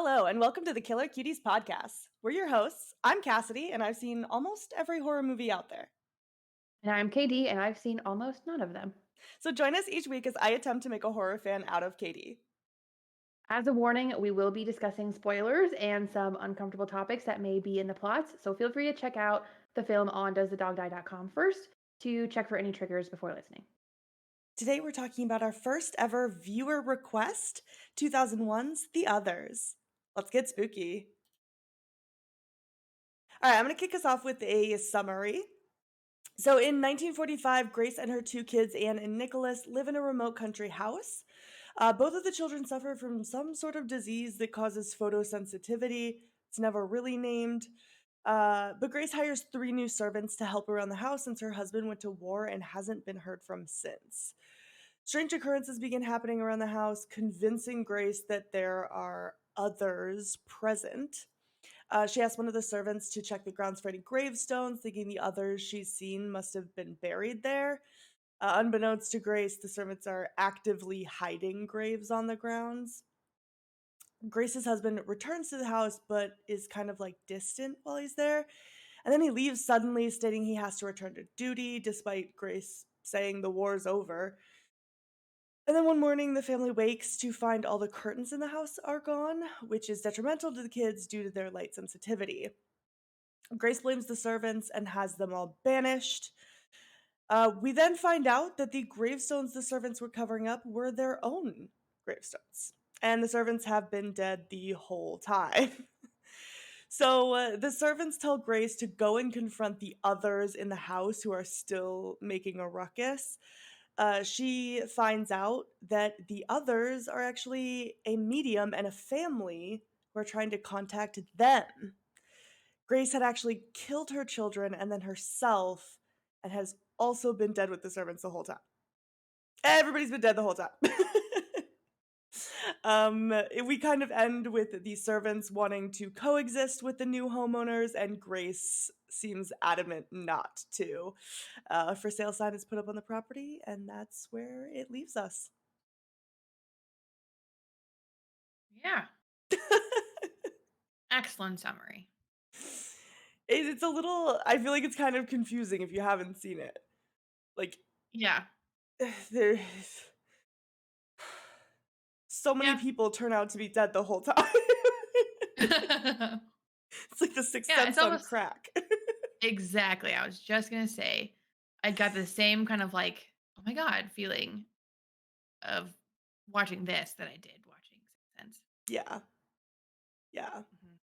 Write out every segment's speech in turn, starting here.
Hello, and welcome to the Killer Cuties podcast. We're your hosts. I'm Cassidy, and I've seen almost every horror movie out there. And I'm KD, and I've seen almost none of them. So join us each week as I attempt to make a horror fan out of Katie. As a warning, we will be discussing spoilers and some uncomfortable topics that may be in the plots, so feel free to check out the film on doesthedogdie.com first to check for any triggers before listening. Today we're talking about our first ever viewer request, 2001's The Others. Let's get spooky. All right, I'm going to kick us off with a summary. So in 1945, Grace and her two kids, Anne and Nicholas, live in a remote country house. Both of the children suffer from some sort of disease that causes photosensitivity. It's never really named. But Grace hires three new servants to help around the house since her husband went to war and hasn't been heard from since. Strange occurrences begin happening around the house, convincing Grace that there are others present. She asks one of the servants to check the grounds for any gravestones, thinking the others she's seen must have been buried there. Unbeknownst to Grace, the servants are actively hiding graves on the grounds. Grace's husband returns to the house but is kind of like distant while he's there. And then he leaves suddenly, stating he has to return to duty, despite Grace saying the war's over. And then one morning, the family wakes to find all the curtains in the house are gone, which is detrimental to the kids due to their light sensitivity. Grace blames the servants and has them all banished. We then find out that the gravestones the servants were covering up were their own gravestones, and the servants have been dead the whole time. So the servants tell Grace to go and confront the others in the house who are still making a ruckus. She finds out that the others are actually a medium and a family who are trying to contact them. Grace had actually killed her children and then herself, and has also been dead with the servants the whole time. Everybody's been dead the whole time. We kind of end with the servants wanting to coexist with the new homeowners, and Grace seems adamant not to. A for sale sign is put up on the property, and that's where it leaves us. Yeah, excellent summary. It's a little, I feel like it's kind of confusing if you haven't seen it. Like, Yeah. there's so many Yeah. people turn out to be dead the whole time. Yeah, It's like the Sixth it's Sense on almost crack. exactly. I was just going to say, I got the same kind of like, oh my God feeling of watching this that I did watching Sixth Sense. Yeah, yeah. Mhm.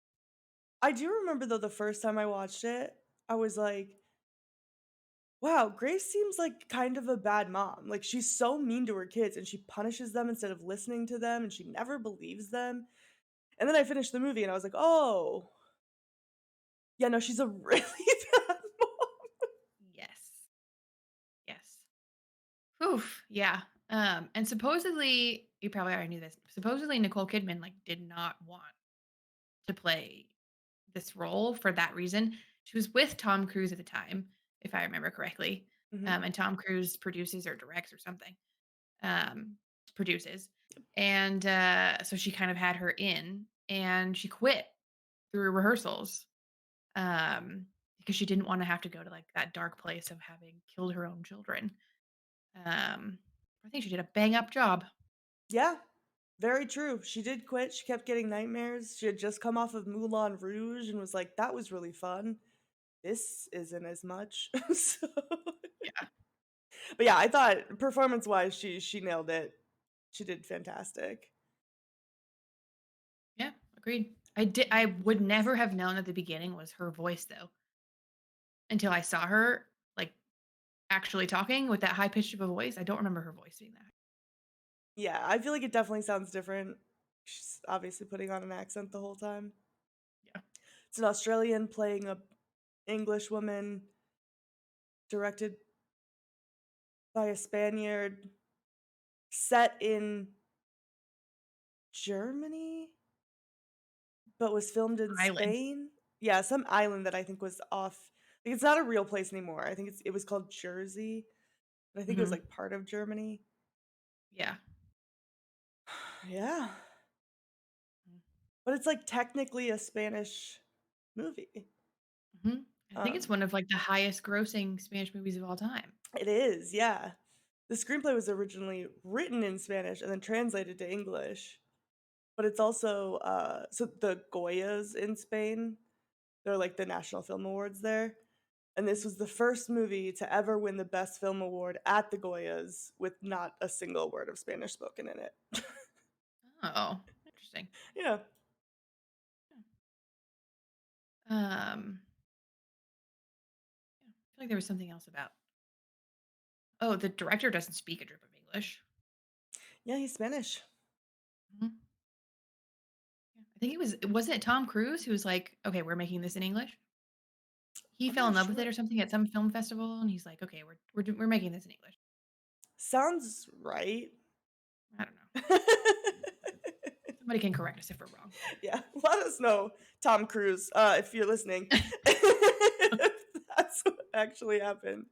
I do remember though the first time I watched it, I was like, wow, Grace seems like kind of a bad mom. Like she's so mean to her kids and she punishes them instead of listening to them and she never believes them. And then I finished the movie and I was like, oh, yeah, no, she's a really bad mom. Yes. Yes. Oof, yeah. And supposedly, you probably already knew this. Supposedly, Nicole Kidman like did not want to play this role for that reason. She was with Tom Cruise at the time, if I remember correctly. Mhm. And Tom Cruise produces or directs or something. Um, produces, and so she kind of had her in, and she quit through rehearsals because she didn't want to have to go to like that dark place of having killed her own children. Um, I think she did a bang up job. Yeah, very true. She did quit. She kept getting nightmares. She had just come off of Moulin Rouge and was like, that was really fun. This isn't as much. So, Yeah. but yeah, I thought performance wise, she nailed it. She did fantastic. Yeah, agreed. I would never have known at the beginning was her voice though, until I saw her like actually talking with that high pitched of a voice. I don't remember her voice being that high. Yeah, I feel like it definitely sounds different. She's obviously putting on an accent the whole time. Yeah. It's an Australian playing a English woman, directed by a Spaniard, set in Germany, but was filmed in Island. Spain. Yeah, some island that I think was off. Like, it's not a real place anymore. I think it was called Jersey, but I think it was Hmm. like part of Germany. Yeah. Yeah. Mhm. but it's, like, technically a Spanish movie. Mhm. I think it's Um, one of, like, the highest grossing Spanish movies of all time. it is, yeah. The screenplay was originally written in Spanish and then translated to English, but it's also, so the Goyas in Spain, they're, like, the national film awards there, and this was the first movie to ever win the Best Film Award at the Goyas with not a single word of Spanish spoken in it. Oh, interesting. Yeah. Um, yeah, I feel like there was something else about oh, the director doesn't speak a drip of English. Yeah, he's Spanish. Mhm. Yeah. I think wasn't it Tom Cruise who was like, "Okay, we're making this in English?" He I'm fell in not love with it sure. or something at some film festival, and he's like, "Okay, we're making this in English." Sounds right. I don't know. Somebody can correct us if we're wrong. Yeah, let us know, Tom Cruise, if you're listening, if that's what actually happened.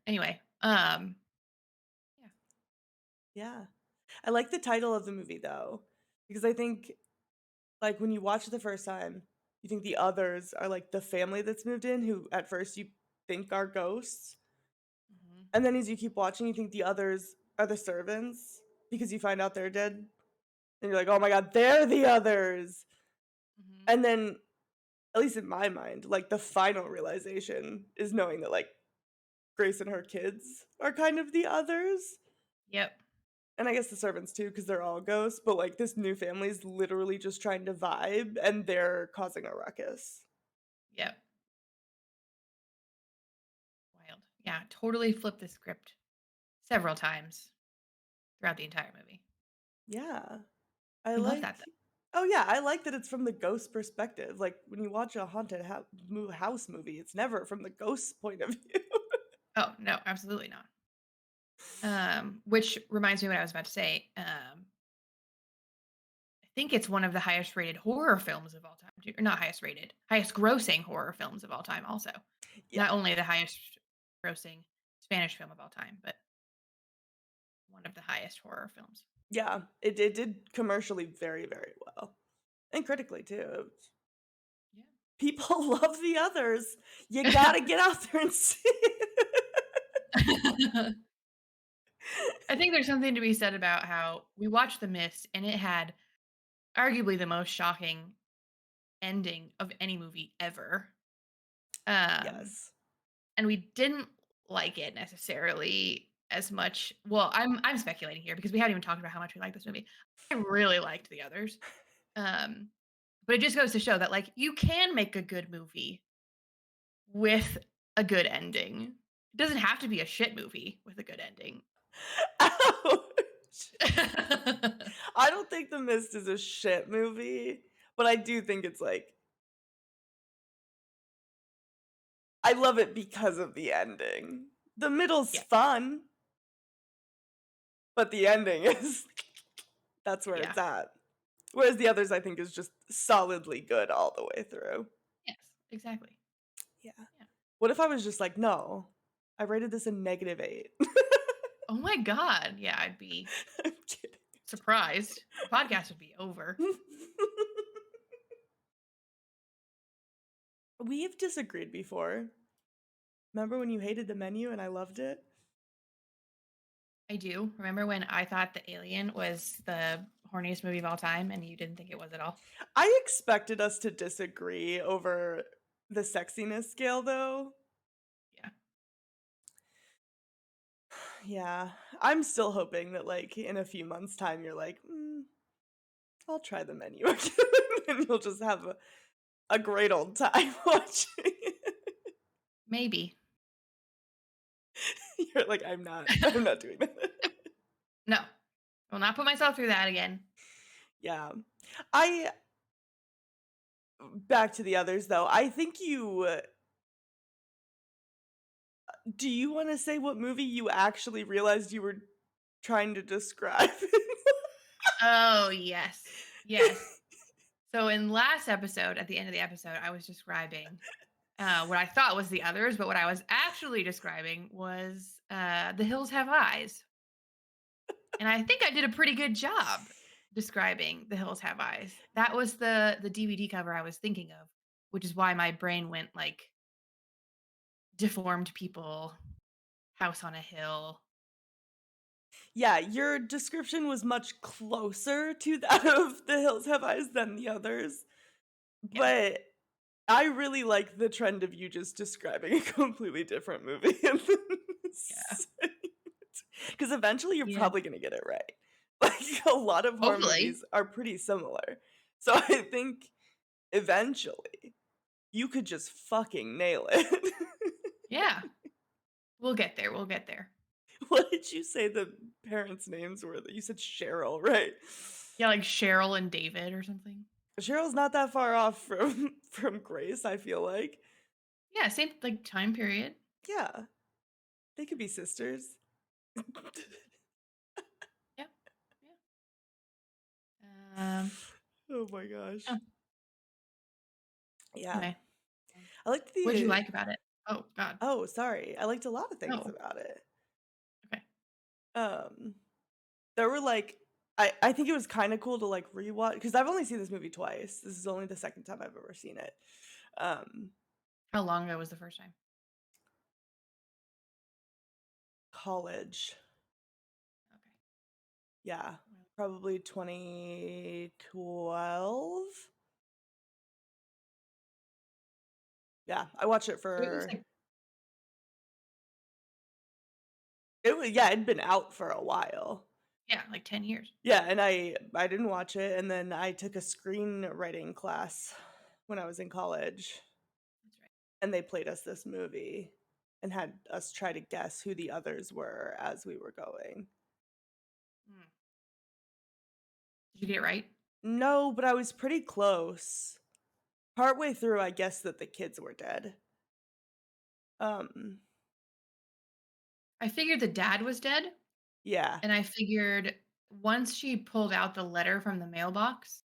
Anyway, yeah. Yeah. I like the title of the movie, though, because I think, like, when you watch it the first time, you think the others are, like, the family that's moved in who at first you think are ghosts, Mhm. and then as you keep watching, you think the others are the servants because you find out they're dead, and you're like, "Oh my god, they're the others!" Mhm. And then, at least in my mind, like, the final realization is knowing that, like, Grace and her kids are kind of the others, Yep. and I guess the servants too, because 'cause they're all ghosts, but, like, this new family is literally just trying to vibe, and they're causing a ruckus. Yep. Wild. Yeah, totally flipped the script several times throughout the entire movie. Yeah. I I love that like though. Oh, yeah, I like that it's from the ghost perspective, like, when you watch a haunted house movie, it's never from the ghost's point of view. Oh, no, absolutely not. Which reminds me what I was about to say. I think it's one of the highest rated horror films of all time. Or not highest rated, highest grossing horror films of all time, also. Yeah. Not only the highest grossing Spanish film of all time, but one of the highest horror films. Yeah, it did commercially very, very well, and critically too. Yeah. People love the others. You gotta get out there and see it. I think there's something to be said about how we watched The Mist and it had arguably the most shocking ending of any movie ever. Um, Yes. and we didn't like it necessarily as much. Well, I'm speculating here because we haven't even talked about how much we like this movie. I really liked the others. Um, but it just goes to show that like you can make a good movie with a good ending. It doesn't have to be a shit movie with a good ending. Ouch. I don't think The Mist is a shit movie, but I do think it's, like, I love it because of the ending. The middle's Yeah, fun, but the ending is that's where yeah, it's at. Whereas the others, I think, is just solidly good all the way through. yes, exactly. Yeah. Yeah. What if I was just like, "No, I rated this a -8." Oh my god, yeah, I'd be I'm kidding. surprised. The podcast would be over. We've disagreed before. Remember when you hated the menu and I loved it? I do. Remember when I thought The Alien was the horniest movie of all time and you didn't think it was at all? I expected us to disagree over the sexiness scale, though. Yeah. Yeah, I'm still hoping that, like, in a few months' time, you're like, I'll try the menu again," and you'll just have a great old time watching it. Maybe. You're like, I'm not doing that." No. I will not put myself through that again. Yeah. I Back to the others, though, I think do you wanna say what movie you actually realized you were trying to describe? Oh, yes. Yes. So in last episode, at the end of the episode, I was describing what I thought was the others, but what I was actually describing was The Hills Have Eyes. And I think I did a pretty good job describing The Hills Have Eyes. That was the DVD cover I was thinking of, which is why my brain went like deformed people, house on a hill. Yeah, your description was much closer to that of The Hills Have Eyes than the others, Yeah. but I really like the trend of you just describing a completely different movie and then Yeah. saying it, 'cause eventually you're Yeah. probably gonna get it right. Like, a lot of horror Hopefully. movies are pretty similar. So I think eventually you could just fucking nail it. Yeah. We'll get there. We'll get there. What did you say the parents' names were? You said Cheryl, right? Yeah, like Cheryl and David or something. Cheryl's not that far off from from Grace, I feel like. Yeah, same like time period. Yeah, they could be sisters. Yeah. Yeah. Oh my gosh. Oh, Yeah. anyway. I liked What'd you the like about it? Oh god. oh, sorry. I liked a lot of things Oh, about it. okay. Um, there were, like I think it was kinda cool to, like, rewatch because 'cause I've only seen this movie twice. This is only the second time I've ever seen it. Um, How long ago was the first time? college. Okay. Yeah, Well, probably 2012? Yeah, I watched it so it was for like it was yeah, it'd been out for a while. yeah, like 10 years. Yeah, and I didn't watch it, and then I took a screenwriting class when I was in college, That's right. and they played us this movie and had us try to guess who the others were as we were going. Mm. Did you get it right? No, but I was pretty close. Partway through, I guessed that the kids were dead. Um, I figured the dad was dead, yeah, and I figured once she pulled out the letter from the mailbox,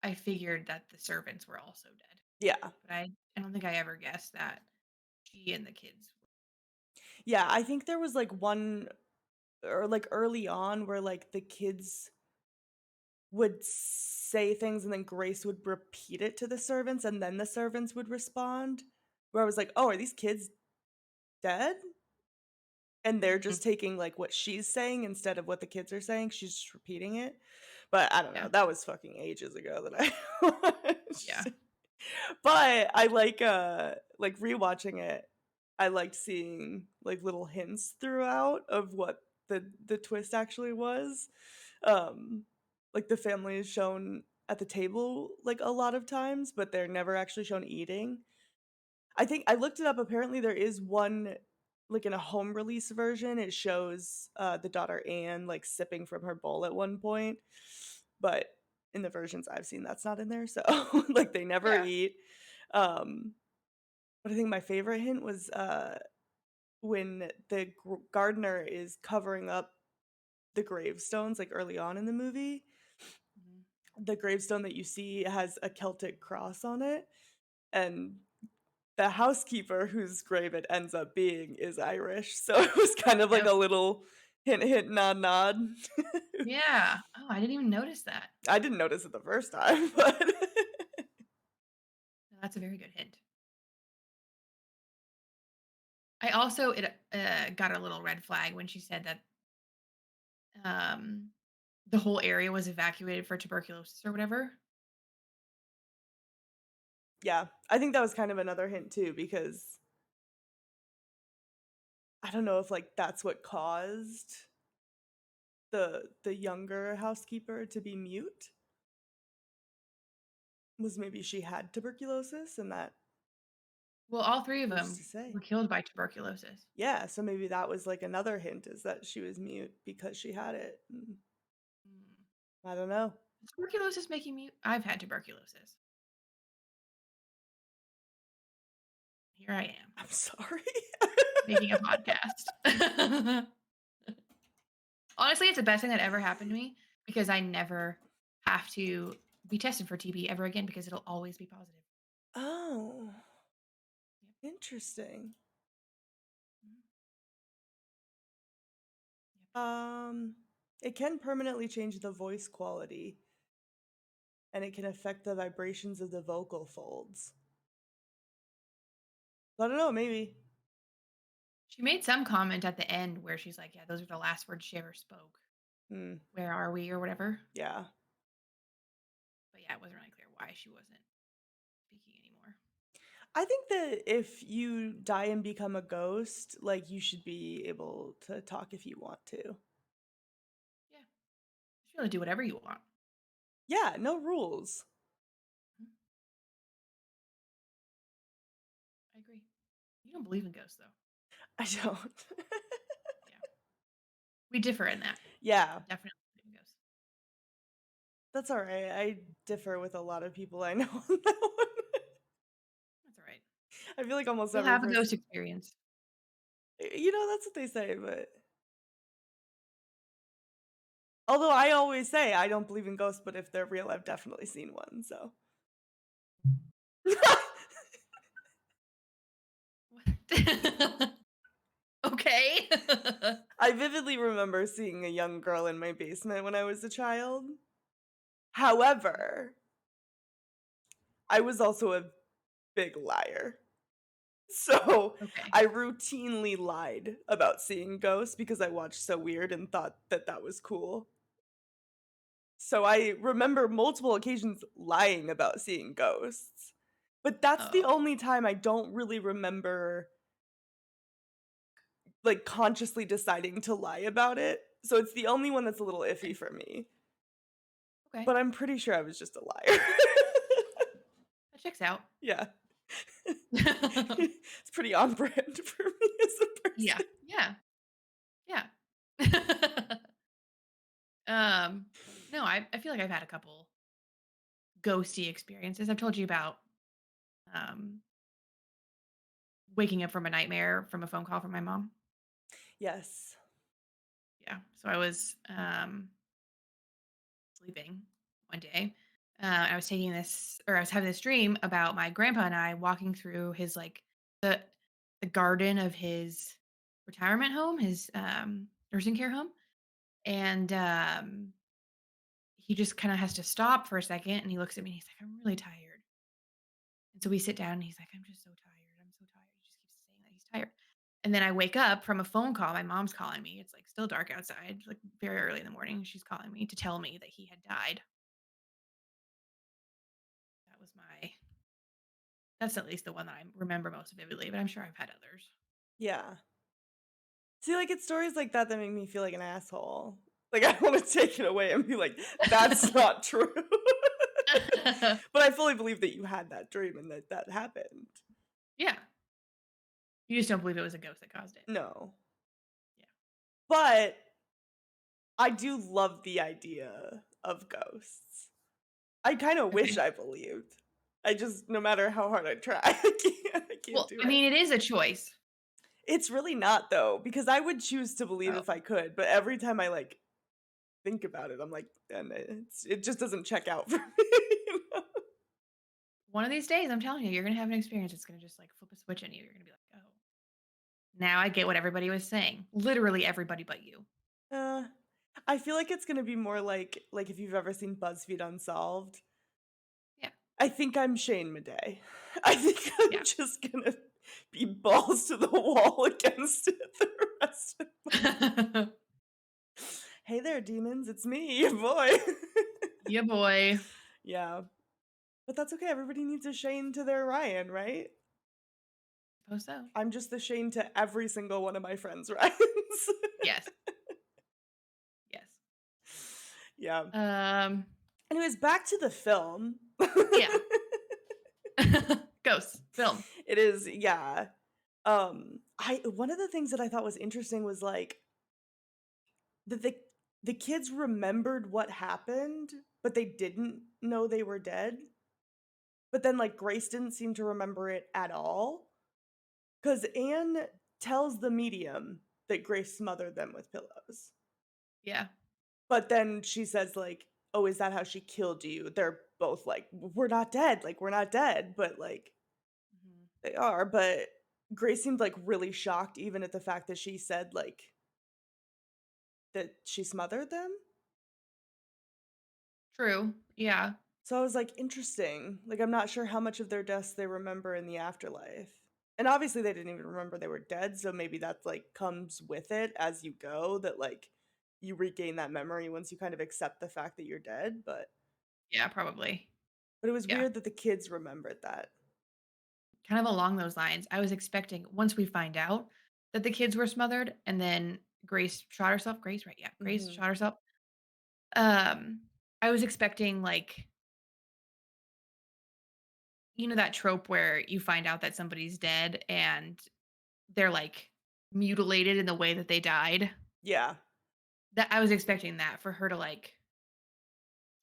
I figured that the servants were also dead. yeah. But I don't think I ever guessed that she and the kids were. Yeah, I think there was, like, one or, like, early on where, like, the kids would say things and then Grace would repeat it to the servants and then the servants would respond, where I was like, "Oh, are these kids dead?" And they're Mhm. just taking, like, what she's saying instead of what the kids are saying, she's just repeating it. But I don't know, Yeah. that was fucking ages ago that I Yeah. watched. But I like, rewatching it, I liked seeing, like, little hints throughout of what the twist actually was. Um, like, the family is shown at the table, like, a lot of times, but they're never actually shown eating. I think I looked it up, apparently there is one like, in a home release version, it shows, the daughter Anne, like, sipping from her bowl at one point, but in the versions I've seen, that's not in there, so, like, they never Yeah. eat. Um, but I think my favorite hint was, when the gardener is covering up the gravestones, like, early on in the movie, Mhm. the gravestone that you see has a Celtic cross on it, and the housekeeper whose grave it ends up being is Irish, so it was kind of like Yep. a little hint, hint, nod, nod. Yeah. Oh, I didn't even notice that. I didn't notice it the first time, but No, that's a very good hint. I also got a little red flag when she said that um the whole area was evacuated for tuberculosis or whatever. yeah, I think that was kind of another hint too because I don't know if, like, that's what caused the younger housekeeper to be mute, was maybe she had tuberculosis and that Well, all three of who's to them say? were killed by tuberculosis. Yeah, so maybe that was, like, another hint is that she was mute because she had it, Mm. I don't know. Is tuberculosis making me I've had tuberculosis. Here I am I'm sorry. making a podcast. Honestly, it's the best thing that ever happened to me because I never have to be tested for TB ever again because it'll always be positive. Oh, Yep. interesting. Mhm. Um, it can permanently change the voice quality, and it can affect the vibrations of the vocal folds. I don't know, maybe. She made some comment at the end where she's like, "Yeah, those are the last words she ever spoke. Hmm, Where are we?" or whatever. yeah. But yeah, it wasn't really clear why she wasn't speaking anymore. I think that if you die and become a ghost, like, you should be able to talk if you want to. Yeah, just really do whatever you want. Yeah, no rules. Mhm. I agree. You don't believe in ghosts, though. I don't. Yeah, we differ in that. I Yeah, definitely believe in ghosts. that's alright. I differ with a lot of people I know on that one. That's all right. I feel like almost You'll every have a ghost person experience. that's what they say, but although I always say I don't believe in ghosts, but if they're real, I've definitely seen one, so. What? Okay. I vividly remember seeing a young girl in my basement when I was a child. However, I was also a big liar. So, Okay. I routinely lied about seeing ghosts because I watched So Weird and thought that that was cool. So, I remember multiple occasions lying about seeing ghosts. But that's the Oh, only time I don't really remember, like, consciously deciding to lie about it. So, it's the only one that's a little iffy okay. for me. Okay. But I'm pretty sure I was just a liar. That checks out. Yeah. It's pretty on brand for me as a Yeah. person. Yeah. Yeah. Um, no, I feel like I've had a couple ghosty experiences. I've told you about um waking up from a nightmare from a phone call from my mom. Yes. Yeah. So I was sleeping one day. I was taking this, or I was having this dream about my grandpa and I walking through his like the the garden of his retirement home, his nursing care home, and he just kind of has to stop for a second, and he looks at me and he's like, "I'm really tired." And so we sit down and he's like, "I'm just so tired. I'm so tired." He just keeps saying that he's tired. And then I wake up from a phone call. My mom's calling me. It's like still dark outside, like very early in the morning. She's calling me to tell me that he had died. That was my That's at least the one that I remember most vividly, but I'm sure I've had others. Yeah. See, like, it's stories like that that make me feel like an asshole. Like, I wanna take it away and be like, "That's not true." But I fully believe that you had that dream and that that happened. Yeah. You just don't believe it was a ghost that caused it. No. Yeah. But I do love the idea of ghosts. I kinda wish Okay. I believed. I just no matter how hard I try, I can't Well, do I it. mean, it is a choice. It's really not though, because I would choose to believe Oh. if I could, but every time I, like, think about it, I'm like, and it just doesn't check out for me, you know? One of these days, I'm telling you, you're gonna have an experience that's gonna just like flip a switch in you. You're gonna be like, oh, now I get what everybody was saying. Literally everybody but you. Uh, I feel like it's gonna be more like if you've ever seen BuzzFeed Unsolved, Yeah. I think I'm Shane Madej. I think I'm Yeah. just gonna be balls to the wall against it the rest of "Hey there, demons, it's me, your boy." Yeah, boy. Yeah, but that's okay, everybody needs a Shane to their Ryan, right? Suppose so. I'm just the Shane to every single one of my friends' Ryans. Yes. Yes. Yeah. Um, Anyways, back to the film. yeah. Ghosts, film. It is, yeah. I one of the things that I thought was interesting was, like, that the kids remembered what happened, but they didn't know they were dead. But then, like, Grace didn't seem to remember it at all. Because Anne tells the medium that Grace smothered them with pillows. Yeah. But then she says, like, "Oh, is that how she killed you?" They're both like, We're not dead, like, we're not dead," but, like, Mhm. they are, but Grace seemed, like, really shocked even at the fact that she said, like that she smothered them. True. Yeah. So I was like, interesting. Like, I'm not sure how much of their deaths they remember in the afterlife. And obviously they didn't even remember they were dead, so maybe that's like comes with it as you go, that like you regain that memory once you kind of accept the fact that you're dead, Yeah, probably. but it was Yeah. weird that the kids remembered that. Kind of along those lines, I was expecting once we find out that the kids were smothered and then Grace shot herself. Grace, right? Yeah, Grace Mhm. shot herself. Um, I was expecting like, that trope where you find out that somebody's dead and they're like mutilated in the way that they died. Yeah. That I was expecting that for her to like,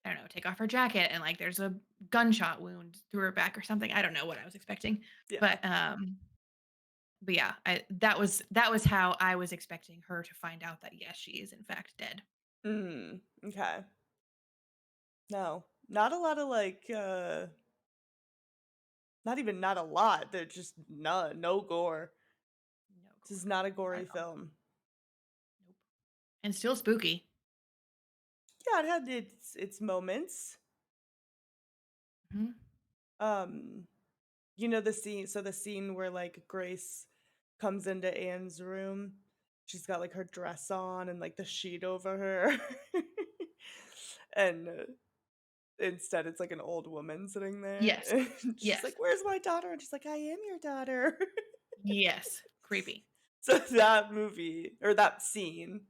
I don't know, take off her jacket and like there's a gunshot wound through her back or something. I don't know what I was expecting. Yeah. But but yeah, that was how I was expecting her to find out that yes, she is in fact dead. Mm, okay. No. Not a lot of like not even not a lot. They're just no gore. No This is gore. not a Not gory at all. film. Nope. And still spooky. Yeah, it had its moments. Mhm. Um, you know the scene, so the scene where like Grace comes into Anne's room, she's got like her dress on and like the sheet over her. And instead it's like an old woman sitting there Yes. and she's Yes. like, "Where's my daughter?" And she's like, "I am your daughter." Yes. Creepy. So that movie or that scene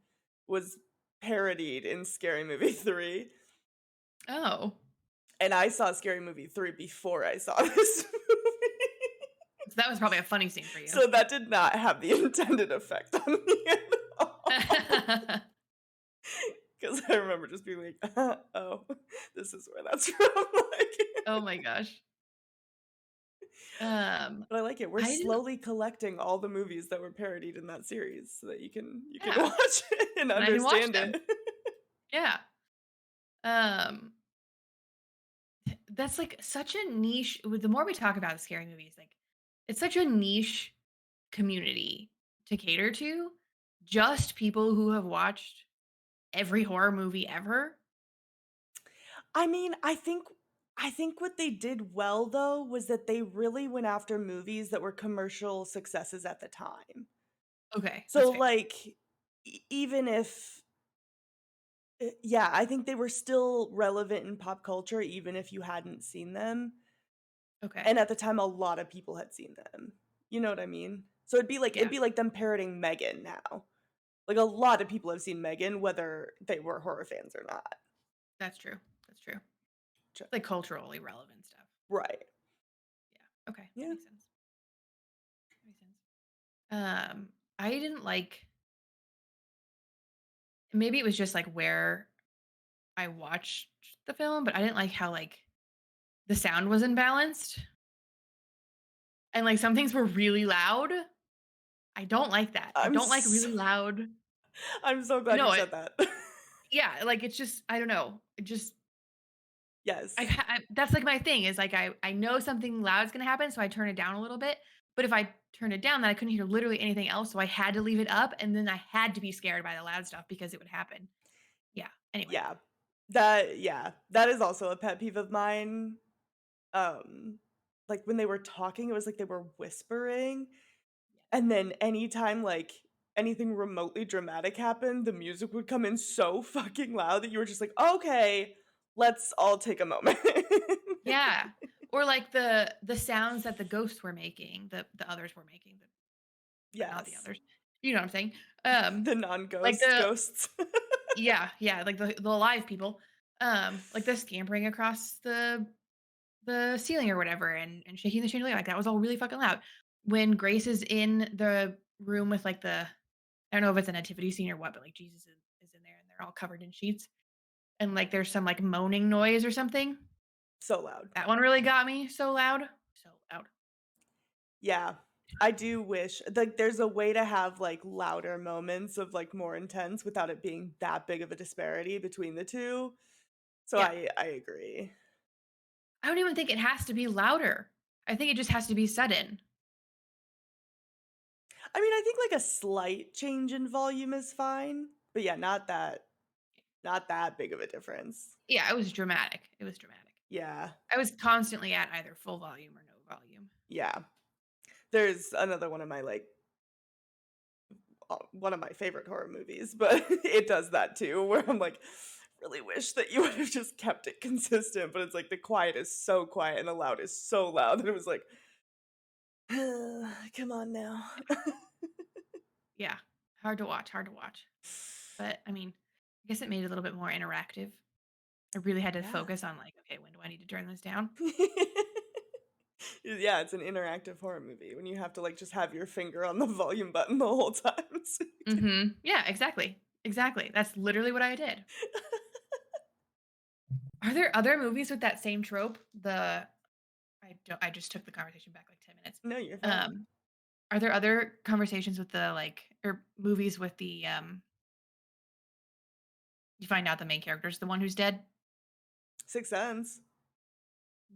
was parodied in Scary Movie 3, Oh. and I saw Scary Movie 3 before I saw this movie. So that was probably a funny scene for you. So that did not have the intended effect on me at all. Because I remember just being like, "Oh, this is where that's from." Like, Oh my gosh. but I like it. We're I didn't slowly collecting all the movies that were parodied in that series so that you can yeah, watch it and and I can watch understand them. it. Yeah. Um, that's, like, such a niche the more we talk about scary movies, like, it's such a niche community to cater to. Just people who have watched every horror movie ever. I mean, I think what they did well though was that they really went after movies that were commercial successes at the time. Okay, that's So fair. like even if yeah, I think they were still relevant in pop culture even if you hadn't seen them. Okay. And at the time a lot of people had seen them. You know what I mean? So it'd Yeah, be like them parroting Megan now. Like a lot of people have seen Megan whether they were horror fans or not. that's true. That's true. Ch- Like, culturally relevant stuff. Right. Yeah, okay, that Yeah. makes sense. That makes sense. I didn't like maybe it was just, like, where I watched the film, but I didn't like how, like, the sound was imbalanced, and, like, some things were really loud. I don't like that. I I'm don't like so really loud I'm so glad you no, said that. yeah, like, it's just I don't know. It just Yes. that's, like, my thing is, like, I know something loud is gonna happen, so I turn it down a little bit, but if I turn it down, then I couldn't hear literally anything else, so I had to leave it up, and then I had to be scared by the loud stuff because it would happen. Yeah, anyway. Yeah. That is also a pet peeve of mine. Um, like, when they were talking, it was like they were whispering, Yes. and then anytime, like, anything remotely dramatic happened, the music would come in so fucking loud that you were just like, "Okay, let's all take a moment." Yeah, or, like, the sounds that the ghosts were making, the others were making, but not the Yes. others. You know what I'm saying? The Like non-ghost the ghosts. yeah, like the live people, like the scampering across the ceiling or whatever and shaking the chandelier, like, that was all really fucking loud. When Grace is in the room with, like, I don't know if it's a nativity scene or what, but, like, Jesus is in there and they're all covered in sheets, and, like, there's some, like, moaning noise or something. So loud. That one really got me so loud. So loud. Yeah. I do wish like there's a way to have like louder moments of like more intense without it being that big of a disparity between the 2. So Yeah. I agree. I don't even think it has to be louder. I think it just has to be sudden. I mean, I think like a slight change in volume is fine. But yeah, not that big of a difference. Yeah, it was dramatic. It was dramatic. Yeah. I was constantly at either full volume or no volume. Yeah. There's another one of my favorite horror movies, but it does that too, where I'm like, really wish that you would have just kept it consistent. But it's like the quiet is so quiet and the loud is so loud that it was like, come on now. Yeah, hard to watch, hard to watch. But I mean, I guess it made it a little bit more interactive. I really had to Yeah. focus on like, okay, when do I need to turn this down? Yeah, it's an interactive horror movie when you have to like just have your finger on the volume button the whole time. Yeah, exactly. Exactly. That's literally what I did. Are there other movies with that same trope? I just took the conversation back like 10 minutes. No, you're fine. Um, are there other conversations with the like or movies with the you find out the main character is the one who's dead? Sixth Sense.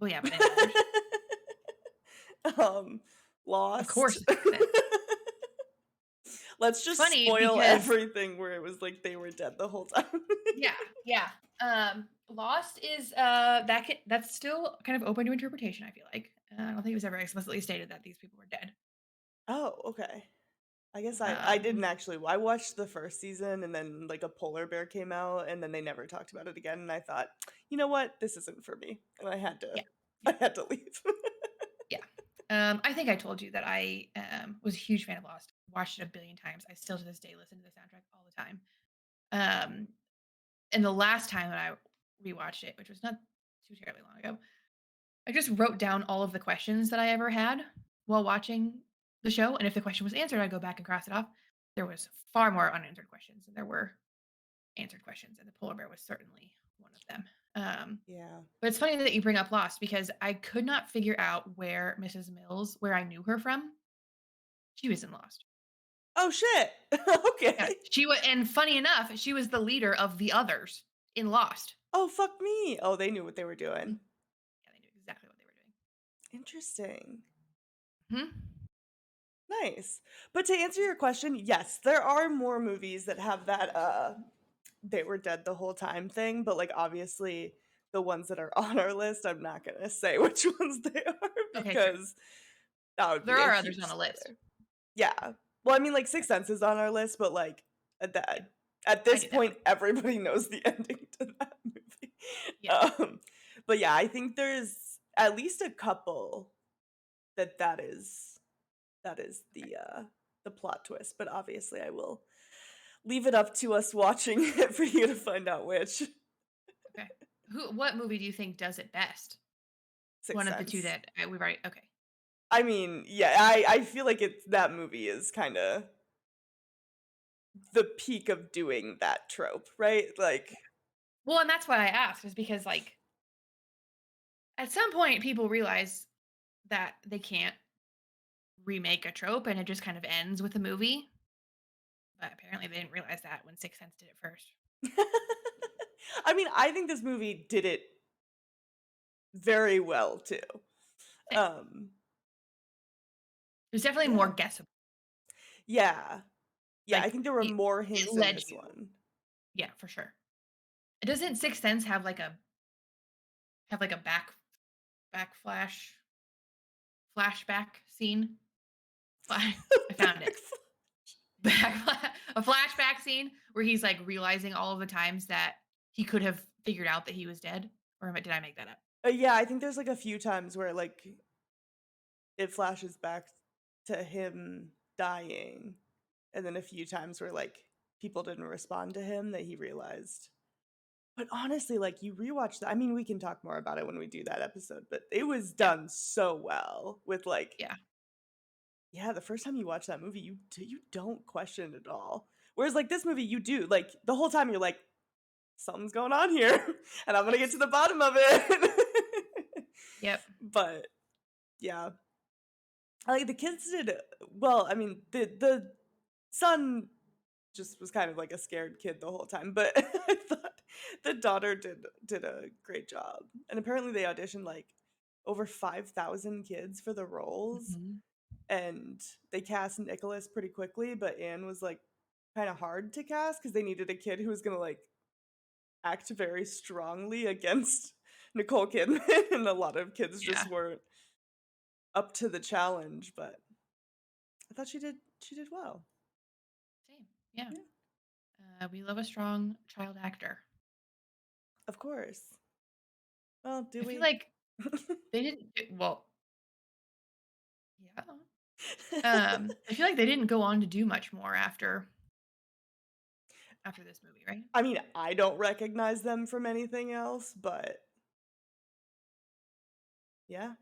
Well, yeah, but any others? um, Of Lost. course, The Sixth Sense. Let's It's just funny spoil because everything where it was like they were dead the whole time. yeah, yeah. Lost is that's still kind of open to interpretation, I feel like. I don't think it was ever explicitly stated that these people were dead. Oh, okay. I guess I didn't Um, actually. I watched the first season and then like a polar bear came out and then they never talked about it again and I thought, "You know what? This isn't for me." And yeah. I Yeah. had to leave. Yeah. I think I told you that I was a huge fan of Lost. Watched it a billion times. I still to this day listen to the soundtrack all the time. Um, and the last time that I rewatched it, which was not too terribly long ago, I just wrote down all of the questions that I ever had while watching the show. And if the question was answered, I'd go back and cross it off. There was far more unanswered questions than there were answered questions, and the polar bear was certainly one of them. Yeah. But it's funny that you bring up Lost because I could not figure out where I knew her from. She was in Lost. Oh shit. Yeah, Okay. she was, and funny enough, she was the leader of the others in Lost. Oh fuck me. Oh, they knew what they were Mhm. doing. Yeah, they knew exactly what they were doing. Interesting. Mhm. Nice. But to answer your question, yes, there are more movies that have that they were dead the whole time thing, but like obviously the ones that are on our list, I'm not going to say which ones they are Okay, true. because that would There be a are others on huge the list. spoiler. Yeah. Well, I mean like Okay. Sixth Sense is on our list, but like Yeah, at I this knew that one. point everybody knows the ending to that movie. Yeah. Um but yeah, I think there's at least a couple that is Okay. the plot twist, but obviously I will leave it up to us watching it for you to find out which. Okay. What movie do you think does it best? Sixth One of the two Sense. that we've already. Okay. I mean, yeah, I feel like it's that movie is kinda the peak of doing that trope, right? Yeah. Like Well, and that's why I asked is because like at some point people realize that they can't remake a trope and it just kind of ends with the movie. But apparently they didn't realize that when Sixth Sense did it first. I mean, I think this movie did it very well too. Same. Um, There's definitely more yeah. guessable. Yeah. Yeah, I Like think there were more it hints in led this you. one. Yeah, for sure. Doesn't Sixth Sense have like a backflash flashback scene? I found it. A flashback scene where he's like realizing all of the times that he could have figured out that he was dead. Did I make that up? Yeah, I think there's like a few times where like it flashes back to him dying, and then a few times where like people didn't respond to him that he realized. But honestly, like you rewatch that. I mean, we can talk more about it when we do that episode, but it was Yeah, done so well with like, yeah. yeah, the first time you watch that movie, you don't question it at all. Whereas like this movie, you do like the whole time you're like, something's going on here, and I'm gonna get Yes. to the bottom of it. Yep. But yeah, like the kids did well. I mean, the son just was kind of like a scared kid the whole time, but I thought the daughter did a great job. And apparently they auditioned like over 5,000 kids for the roles Mhm. and they cast Nicholas pretty quickly, but Anne was like kinda hard to cast because they needed a kid who was gonna, like, act very strongly against Nicole Kidman, and a lot of kids just Yeah, weren't up to the challenge, but I thought she did well. same. Yeah. Yeah, We love a strong child actor. of course. Well, do I feel we? like they didn't well, yeah. I feel like they didn't go on to do much more after this movie, right? I mean, I don't recognize them from anything else, but yeah,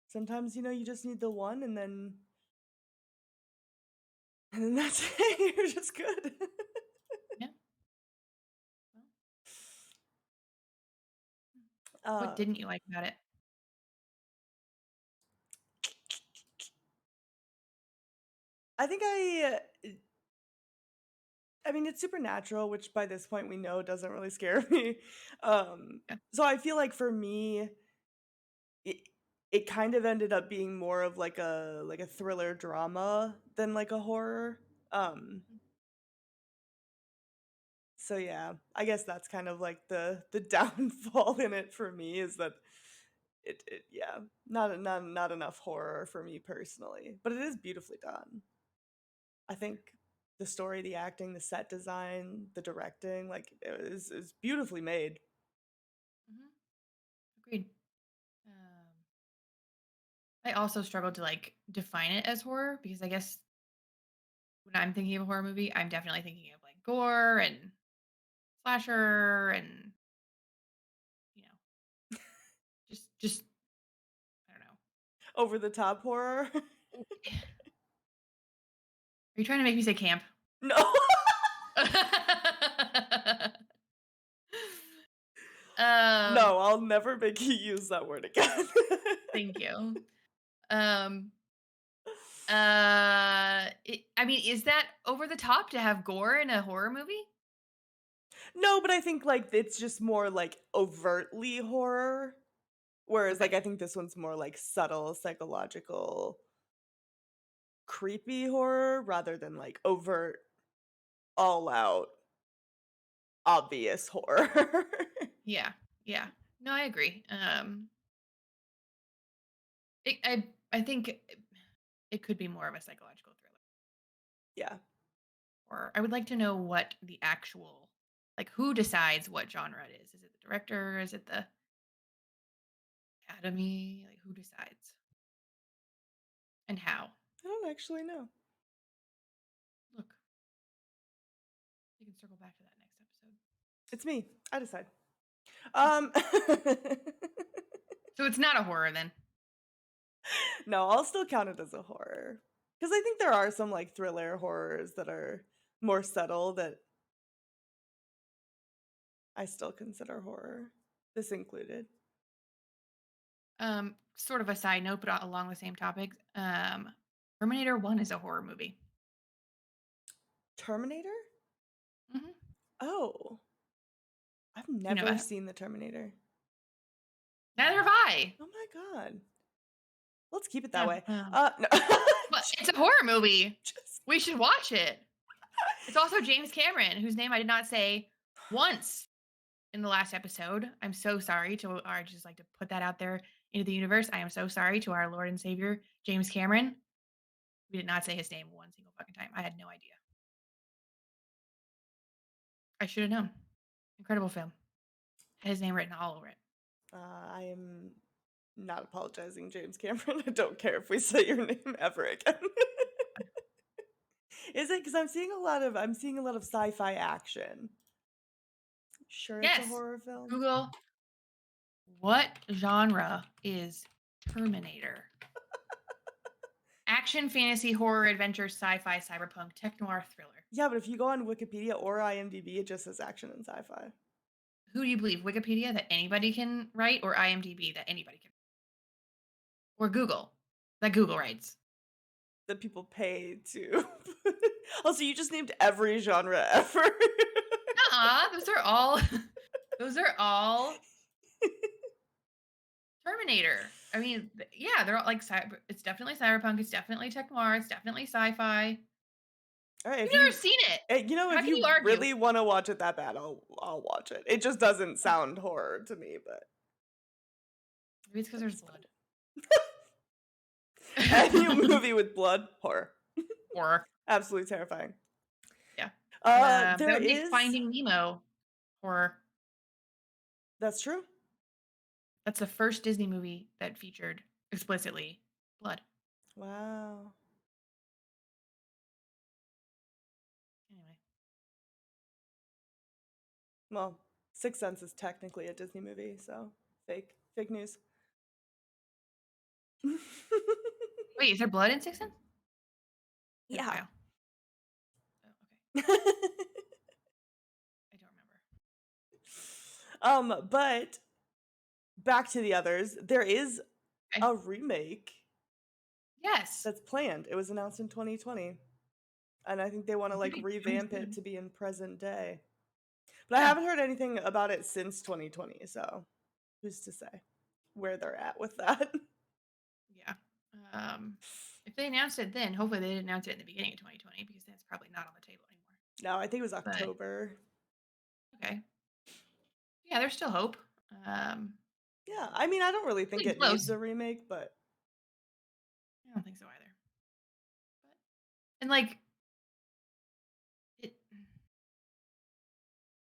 sometimes, you just need the one and then that's it, you're just good. Yeah. Well, what Um, didn't you like about it? I think I mean, it's supernatural, which by this point we know doesn't really scare me. Yeah. So I feel like for me, it it kind of ended up being more of like a thriller drama than like a horror. Um, Mhm. so yeah, I guess that's kind of like the downfall in it for me is that it yeah, not enough horror for me personally, but it is beautifully done. I think the story, the acting, the set design, the directing, like is beautifully made. Mhm. Agreed. Um, I also struggled to like define it as horror because I guess when I'm thinking of a horror movie, I'm definitely thinking of like gore and slasher and you know just I don't know. Over the top horror? Are you trying to make me say camp? No. um, No, I'll never make you use that word again. thank you. Um, I mean, is that over the top to have gore in a horror movie? No, but I think, like, it's just more, like, overtly horror, whereas, like, Okay. I think this one's more, like, subtle, psychological, creepy horror rather than, like, overt, all out, obvious horror. Yeah. Yeah. No, I agree. I think it could be more of a psychological thriller. Yeah. Or I would like to know what the actual like who decides what genre it is. Is it the director? Is it the academy? Like who decides and how? I don't actually know. Look, you can circle back to that next episode. It's me. I decide. Okay. Um So it's not a horror then. No, I'll still count it as a horror because I think there are some, like, thriller horrors that are more subtle that I still consider horror, this included. Sort of a side note, but along the same topic. Terminator 1 is a horror movie. Terminator? Hmm. Oh, I've Do you know never that? seen The Terminator. Neither have I. Oh my god. Let's keep it that Yeah. way. No. But it's a horror movie. Just We should watch it. It's also James Cameron, whose name I did not say once in the last episode. I'm so sorry to I just like to put that out there into the universe. I am so sorry to our Lord and Savior, James Cameron. We did not say his name one single fucking time. I had no idea. I should have known. Incredible film. Had his name written all over it. I am not apologizing, James Cameron. I don't care if we say your name ever again. Is it? Because I'm seeing a lot of sci-fi action. Sure it's a Yes. horror film? Google what genre is Terminator? Action, fantasy, horror, adventure, sci-fi, cyberpunk, tech noir, thriller. Yeah, but if you go on Wikipedia or IMDb, it just says action and sci-fi Who do you believe? Wikipedia that anybody can write or IMDb that anybody can or Google that Google writes? that people pay to Also, you just named every genre ever. Those are all those are all Terminator. I mean, yeah, they're all like cyber it's definitely cyberpunk, it's definitely tech noir, it's definitely sci-fi. All right, You've never seen it. How if can you you argue? really want to watch it that bad, I'll watch it. It just doesn't Ugh, sound horror to me, but maybe it's because there's that's fine. blood. Any movie with blood, horror, Horror. absolutely terrifying. Yeah. There That would make is Finding Nemo horror. that's true. That's the first Disney movie that featured explicitly blood. Wow. Anyway. Well, Sixth Sense is technically a Disney movie, so fake news. Wait, is there blood in Sixth Sense? Yeah. Wow. Oh, okay. I don't remember. But back to the others. There is Okay. a remake Yes. that's planned. It was announced in 2020, and I think they want to It could like be coming revamp it soon. to be in present day. But I Yeah. haven't heard anything about it since 2020, so who's to say where they're at with that? Yeah. Um, if they announced it then, hopefully they didn't announce it in the beginning of 2020 because that's probably not on the table anymore. No, I think it was But October. okay. Yeah, there's still hope. Um, Yeah, I mean, I don't really think Getting it needs close. a remake, but I don't think so either. But and like it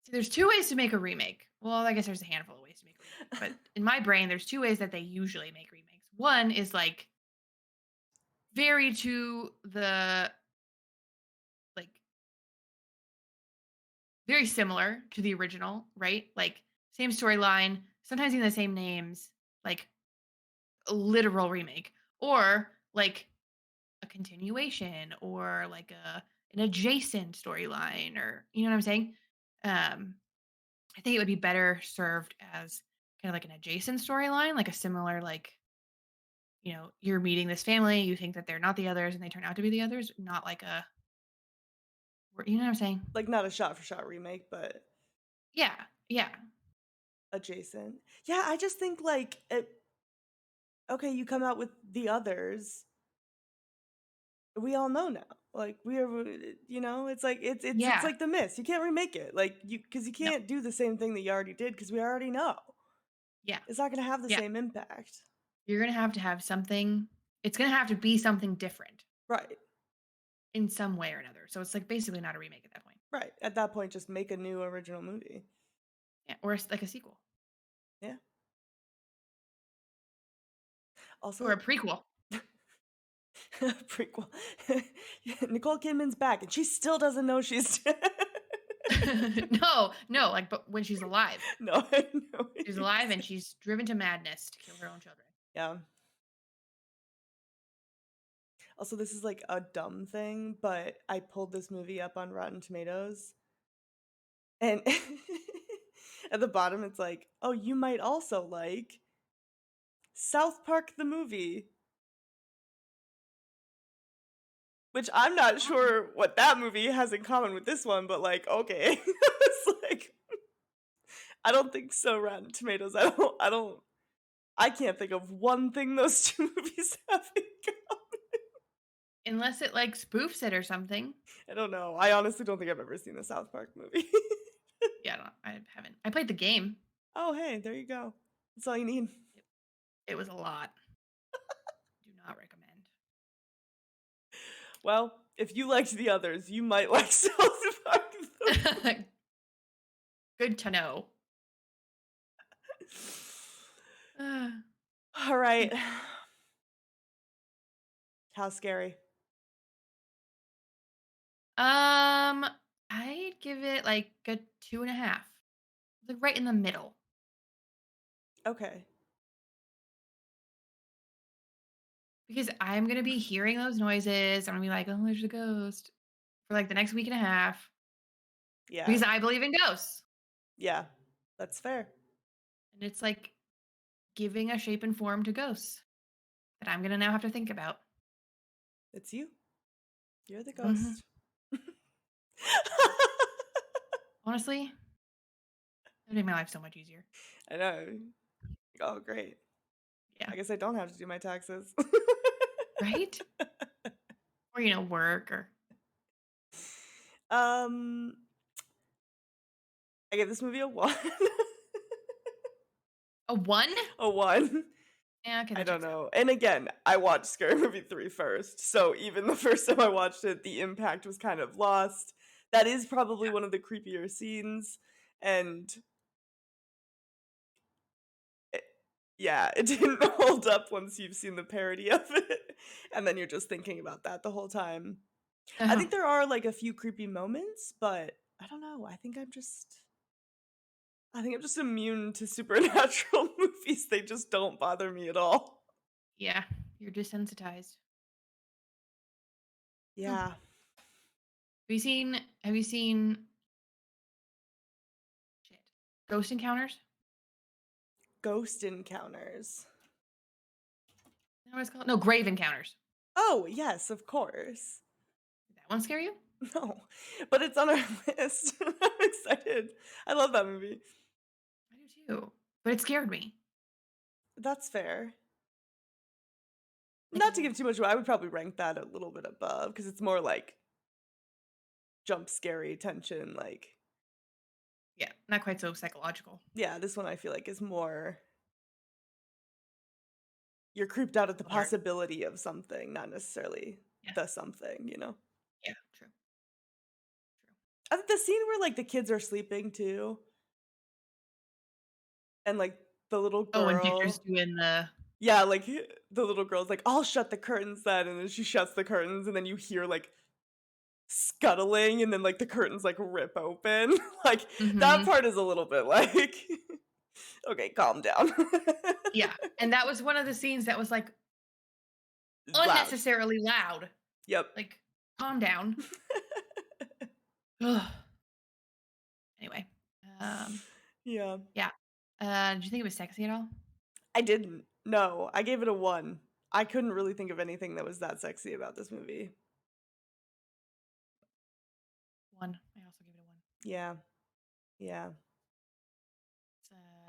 see, there's two ways to make a remake. Well, I guess there's a handful of ways to make a remake, but in my brain, there's two ways that they usually make remakes. One is like very to the like very similar to the original, right? Like same storyline, sometimes even the same names, like a literal remake, or like a continuation, or like an adjacent storyline, or you know what I'm saying? Um, I think it would be better served as kind of like an adjacent storyline, like a similar like you're meeting this family, you think that they're not the others, and they turn out to be the others, not like you know what I'm saying? like not a shot for shot remake, but Yeah, yeah, adjacent. Yeah, I just think like okay, you come out with the others. We all know now. Like we are, it's like it's yeah. like the Mist. You can't remake it, like because you No, can't do the same thing that you already did because we already know yeah, it's not going to have the yeah. same impact. You're gonna have to have something. It's gonna have to be something different Right, in some way or another. So it's like basically not a remake at that point. right. At that point, just make a new original movie. Yeah, or it's like a sequel Yeah. or a Also, prequel. prequel. Nicole Kidman's back, and she still doesn't know she's dead. No, no, like but when she's alive. No, I know what She's you're alive and saying. she's driven to madness to kill her own children. Yeah. Also, this is like a dumb thing, but I pulled this movie up on Rotten Tomatoes, and at the bottom it's like, "Oh, you might also like South Park the movie," which I'm not Awesome. sure what that movie has in common with this one, but like, okay. It's like, I don't think so, Rotten Tomatoes. I can't think of one thing those two movies have in common. Unless it like spoofs it or something. I don't know. I honestly don't think I've ever seen the South Park movie. Yeah, I haven't. I played the game. Oh, hey, there you go. That's all you need. It, it was a lot. Do not recommend. Well, if you liked the others, you might like South Park. Good to know. All right. How scary? I'd give it like a 2.5. Like right in the middle. Okay. Because I'm gonna be hearing those noises. I'm gonna be like, oh, there's a ghost for like the next week and a half. Yeah. Because I believe in ghosts. Yeah. That's fair. And it's like giving a shape and form to ghosts that I'm gonna now have to think about. It's you. You're the Hmm. ghost. Honestly, that made my life so much easier. I know. Oh, great. Yeah. I guess I don't have to do my taxes. Right? Or work or Um, I gave this movie a 1. A 1? A 1. Yeah, okay, I that don't checks out. know. And again, I watched Scary Movie 3 first, so even the first time I watched it, the impact was kind of lost. That is probably Yeah. one of the creepier scenes, and it yeah, it didn't hold up once you've seen the parody of it, and then you're just thinking about that the whole time. I Uh-huh. think there are, like, a few creepy moments, but I don't know, I think I'm just immune to supernatural movies, they just don't bother me at all. Yeah, you're desensitized. Hmm. Yeah. Have you seen shit, Ghost Encounters? Is Ghost encounters. that what it's called? No, Grave Encounters. Oh, yes, of course. Did that one scare you? No, but it's on our list. I'm excited. I love that movie. I do too, but it scared me. That's fair. Like, Not to give too much away, I would probably rank that a little bit above because it's more like jump scary tension. Like, yeah, not quite so psychological. yeah, this one I feel like is more you're creeped out at the Alert. possibility of something, not necessarily Yeah, the something, you know? yeah, true, true. I think the scene where like the kids are sleeping too, and like the little Oh, and Victor's girl doing the yeah, like, the little girl's like, "I'll shut the curtains then," and then she shuts the curtains, and then you hear, like, scuttling, and then, like, the curtains, like, rip open. Like, that mhm, part is a little bit like, "Okay, calm down." yeah, and that was one of the scenes that was, like, Loud. unnecessarily loud. Yep. Like, calm down. Ugh. Anyway, um, Yeah. yeah. Did you think it was sexy at all? I didn't. No, I gave it a 1. I couldn't really think of anything that was that sexy about this movie. 1. I also gave it a 1. Yeah. Yeah.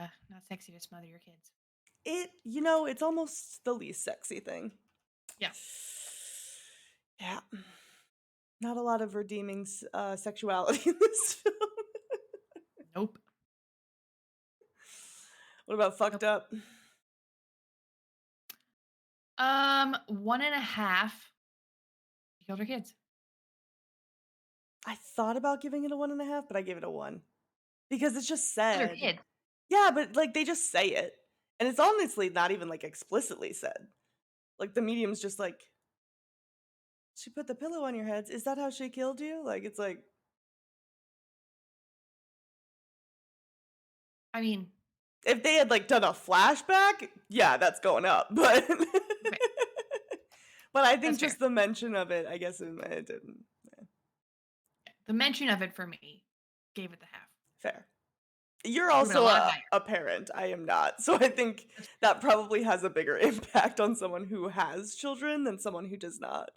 It's, not sexy to smother your kids. It's almost the least sexy thing. Yeah. Yeah. Not a lot of redeeming sexuality in this film. Nope. What about fucked Nope. up? 1.5. She killed her kids. I thought about giving it a 1.5, but I gave it a 1 because it's just Killed her said. kids. Yeah, but, like, they just say it, and it's honestly not even, like, explicitly said. Like, the medium's just like, "She put the pillow on your heads. Is that how she killed you?" Like, it's like I mean, if they had, like, done a flashback, yeah, that's going up, but okay, but I that's think fair. just the mention of it, I guess it didn't. Yeah, Yeah. The mention of it for me gave it the half. fair. You're It would've been a also lot a higher. a parent, I am not, so I think That's that probably has a bigger impact on someone who has children than someone who does not.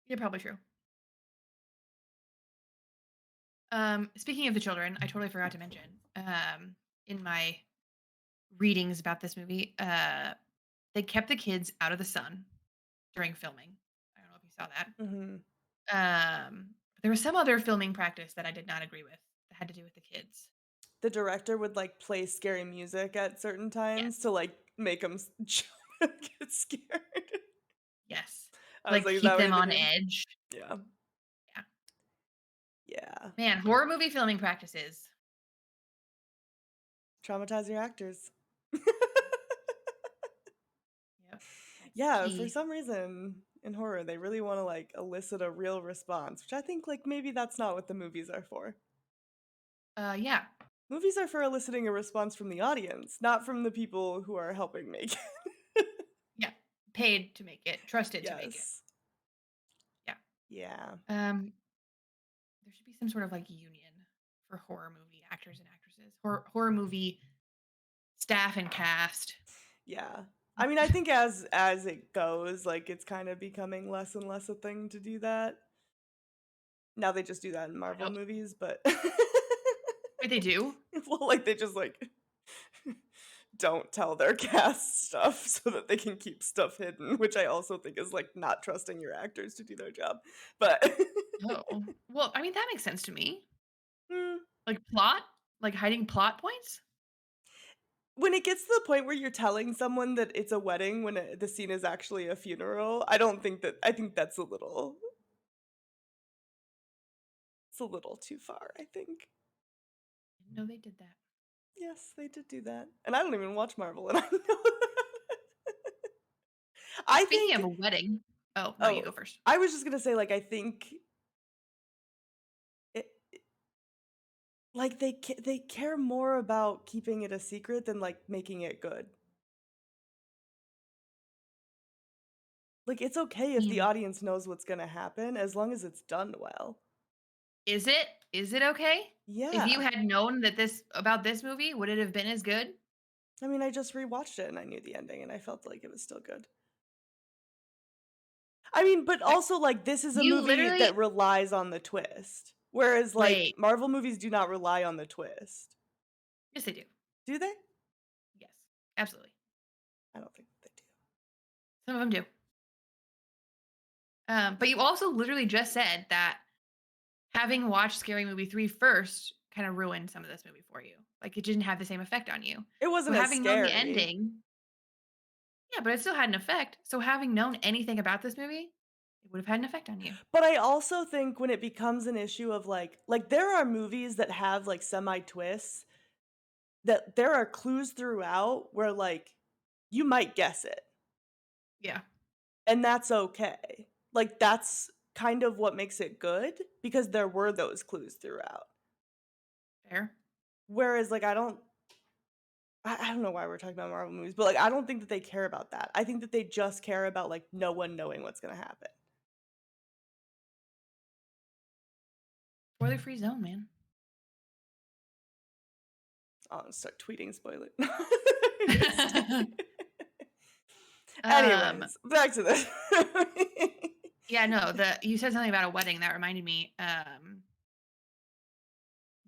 yeah, probably true. Speaking of the children, I totally forgot to mention, in my readings about this movie, they kept the kids out of the sun during filming. I don't know if you saw that. Mhm. But there was some other filming practice that I did not agree with that had to do with the kids. The director would, like, play scary music at certain times Yes. to, like, make 'em jump and get scared. Yes. I was Like, like, "Is that keep what them you're on thinking?" edge. Yeah. Yeah. Yeah. Man, horror movie filming practices. Traumatize your actors. Yep. Yep. That's the Yeah, for key. some reason in horror, they really wanna, like, elicit a real response, which I think, like, maybe that's not what the movies are for. Yeah. Movies are for eliciting a response from the audience, not from the people who are helping make it. Yeah. Paid to make it, trusted to make it. Yes. Yeah. Yeah. Um, there should be some sort of like union for horror movie actors and actresses. Horror movie staff and cast. Yeah. I mean, I think as it goes, like, it's kinda becoming less and less a thing to do that. Now they just do that in I Marvel hope so. movies, but Wait, they do? well, like, they just, like, don't tell their cast stuff so that they can keep stuff hidden, which I also think is, like, not trusting your actors to do their job, but Oh. Well, I mean, that makes sense to me. Mm, Like plot? Like hiding plot points? when it gets to the point where you're telling someone that it's a wedding when the scene is actually a funeral, I think that's a little it's a little too far, I think. Didn't know they did that. Yes, they did do that, and I don't even watch Marvel, and I know that. I Speaking think of a wedding. Oh, no, you oh, go first. I was just gonna say, like, I think it like, they care more about keeping it a secret than, like, making it good. Like, it's okay I if the mean, audience knows what's gonna happen as long as it's done well. is it? Is it okay? If you Yeah. had known that this about this movie, would it have been as good? I mean, I just rewatched it and I knew the ending and I felt like it was still good. I mean, but Like, also, like, this is a you movie literally that relies on the twist, whereas, like, wait. Marvel movies do not rely on the twist. Yes, they do. Do they? Yes, absolutely. I don't think they do. Some of them do. But you also literally just said that having watched Scary Movie 3 first kind of ruined some of this movie for you. Like, it didn't have the same effect on you. It So wasn't as having known the scary. ending yeah, but it still had an effect. So having known anything about this movie, it would have had an effect on you. But I also think when it becomes an issue of, like, there are movies that have, like, semi-twists that there are clues throughout where, like, you might guess it, Yeah, and that's okay. Like, that's kind of what makes it good because there were those clues throughout. fair. Whereas, like, I don't know why we're talking about Marvel movies, but, like, I don't think that they care about that. I think that they just care about, like, no one knowing what's gonna happen. Spoiler free zone, man. I'll start tweeting spoiler. I'm just kidding. um, Anyways, back to this. yeah, no, the you said something about a wedding that reminded me.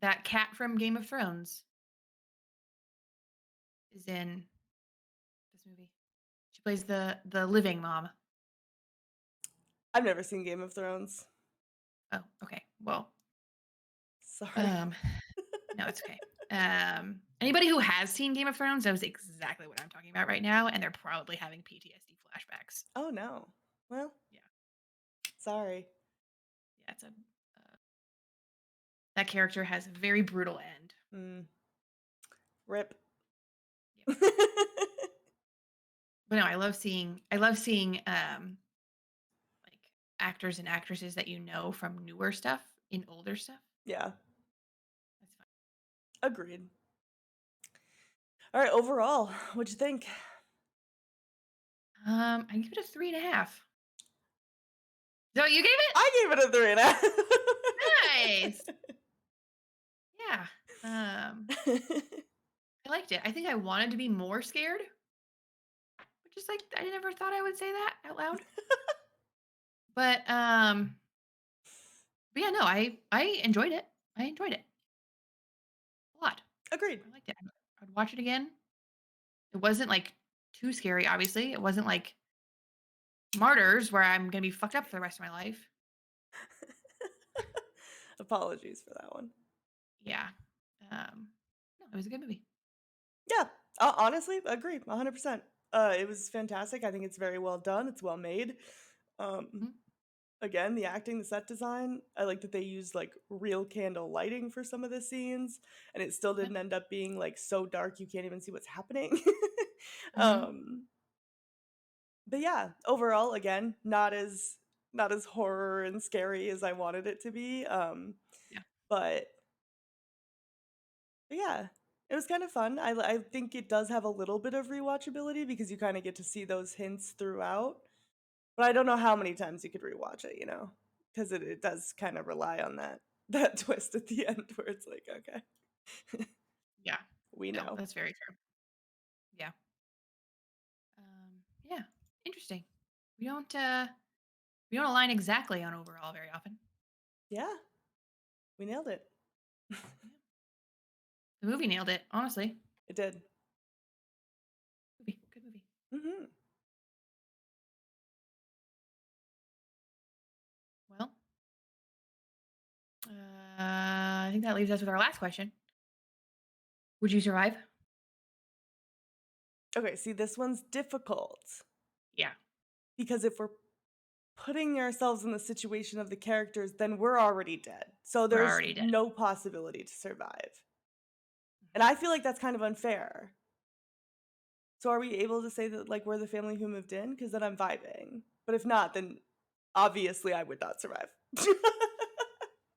That cat from Game of Thrones is in this movie. She plays the living mom. I've never seen Game of Thrones. Oh, okay. Well, Sorry. um, no, it's okay. Anybody who has seen Game of Thrones knows exactly what I'm talking about right now, and they're probably having PTSD flashbacks. Oh, no. Well, Yeah, sorry. yeah. That character has a very brutal end. Mm, rip. Yeah, but no, I love seeing like actors and actresses that you know from newer stuff in older stuff. Yeah, That's fun. agreed. Alright, overall, what'd you think? I give it a 3.5. So you gave it? I gave it a 3.5. Nice. Yeah. I liked it. I think I wanted to be more scared, which is like I never thought I would say that out loud. But but yeah, no, I enjoyed it. I enjoyed it a lot. Agreed. I liked it. I'd watch it again. It wasn't like too scary, obviously. It wasn't like Martyrs where I'm gonna be fucked up for the rest of my life. Apologies for that one. Yeah. No, it was a good movie. Yeah, honestly, agree, 100%. It was fantastic, I think it's very well done, it's well made. Um, Mhm. again, the acting, the set design, I like that they used, like, real candle lighting for some of the scenes, and it still Yep. didn't end up being, like, so dark you can't even see what's happening. Mhm. Um, but yeah, overall, again, not as horror and scary as I wanted it to be, Yeah. but yeah, it was kind of fun. I think it does have a little bit of rewatchability because you kind of get to see those hints throughout. But I don't know how many times you could rewatch it, because it does kind of rely on that twist at the end where it's like, okay, Yeah. we No, know. that's very true. Yeah. Yeah. Interesting. We don't we don't align exactly on overall very often. Yeah, we nailed it. Yeah. The movie nailed it, honestly. It did. Movie. Good movie. Hmm. Well, I think that leaves us with our last question. Would you survive? Okay, see, this one's difficult Yeah, because if we're putting ourselves in the situation of the characters, then we're already dead. So we're there's already dead. no possibility to survive. And Mhm. I feel like that's kind of unfair. So are we able to say that like we're the family who moved in? Because then I'm vibing. But if not, then obviously I would not survive.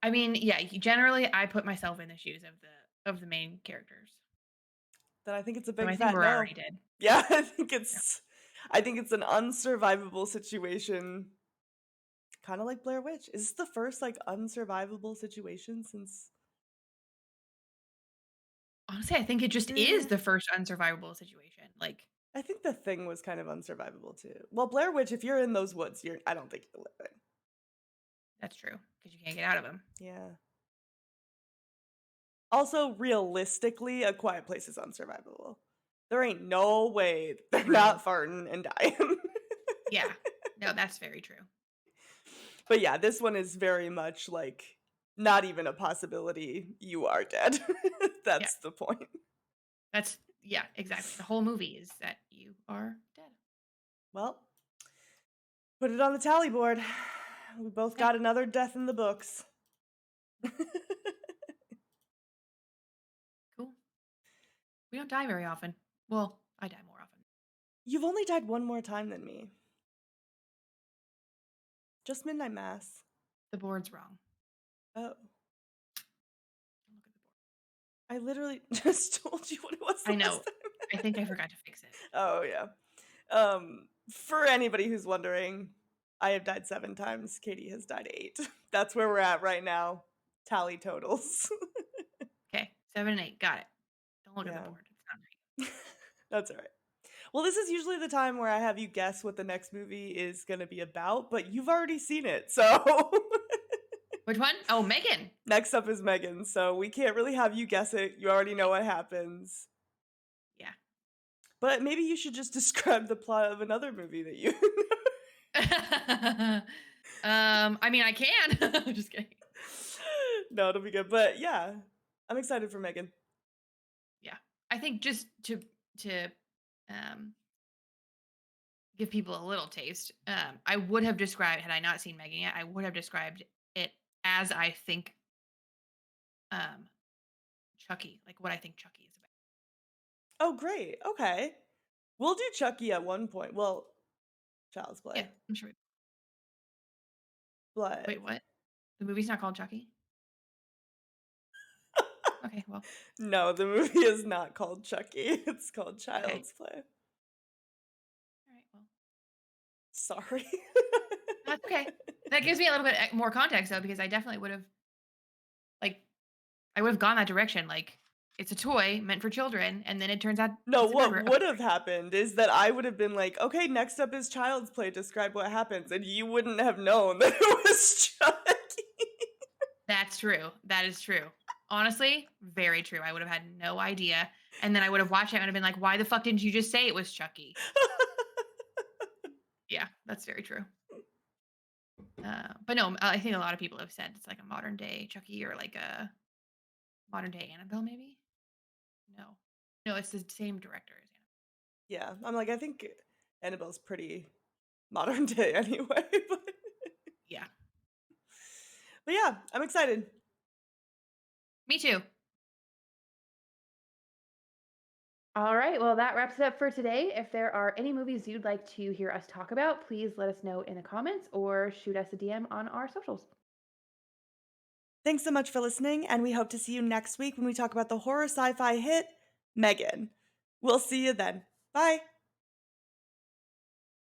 I mean, yeah, generally I put myself in the shoes of the main characters. Then I think it's a So big I think fat we're no. already dead. Yeah, Yeah. I think it's an unsurvivable situation. Kind of like Blair Witch. Is this the first like unsurvivable situation since Honestly, I think it just is eh, the first unsurvivable situation. Like, I think The Thing was kind of unsurvivable too. Well, Blair Witch, if you're in those woods, I don't think you're living. that's true because you can't get out of them. Yeah. Also, realistically, A Quiet Place is unsurvivable. There ain't no way they're True. not farting and dying. Yeah. No, that's very true. But yeah, this one is very much like not even a possibility. You are dead. Yeah. That's the point. That's yeah, exactly. The whole movie is that you are dead. Well, put it on the tally board. We both Yeah. got another death in the books. Cool. We don't die very often. Well, I die more often. You've only died one more time than me. Just Midnight Mass. The board's wrong. Oh. Don't look at the board. I literally just told you what it was the I last know. I time. think I forgot to fix it. Oh, yeah. For anybody who's wondering, I have died 7 times. Katie has died 8. That's where we're at right now. Tally totals. Okay. 7 and 8. Got it. Don't look at the Yeah. board. It's not right. That's all right. Well, this is usually the time where I have you guess what the next movie is gonna be about, but you've already seen it, so Which one? Oh, Megan. next up is Megan, so we can't really have you guess it. You already know what happens. Yeah. But maybe you should just describe the plot of another movie that you I mean, I can. Just kidding. No, it'll be good. But yeah, I'm excited for Megan. Yeah. I think just to um give people a little taste, I would have described had I not seen Megan yet, I would have described it as I think um Chucky, like what I think Chucky is about. Oh, great. Okay. We'll do Chucky at one point. Well, Child's Yeah, Play. I'm sure. But Wait, what? The movie's not called Chucky? Okay, well, no, the movie is not called Chucky. It's called okay. Child's Play. All right, well, Sorry. that's okay. That gives me a little bit more context though, because I definitely would have like I would have gone that direction. Like it's a toy meant for children, and then it turns out No, it's a what murderer. would have happened is that I would have been like, "Okay, next up is Child's Play. Describe what happens." And you wouldn't have known that it was Chucky. That's true. That is true. Honestly, very true. I would have had no idea. And then I would have watched it and have been like, why the fuck didn't you just say it was Chucky? Yeah, that's very true. But no, I think a lot of people have said it's like a modern day Chucky or like a modern day Annabelle, maybe? No. No, it's the same director as Annabelle. Yeah, I'm like, I think Annabelle's pretty modern day anyway. Yeah. But yeah, I'm excited. Me too. All right. Well, that wraps it up for today. If there are any movies you'd like to hear us talk about, please let us know in the comments or shoot us a DM on our socials. Thanks so much for listening, and we hope to see you next week when we talk about the horror sci fi hit Megan. We'll see you then. Bye.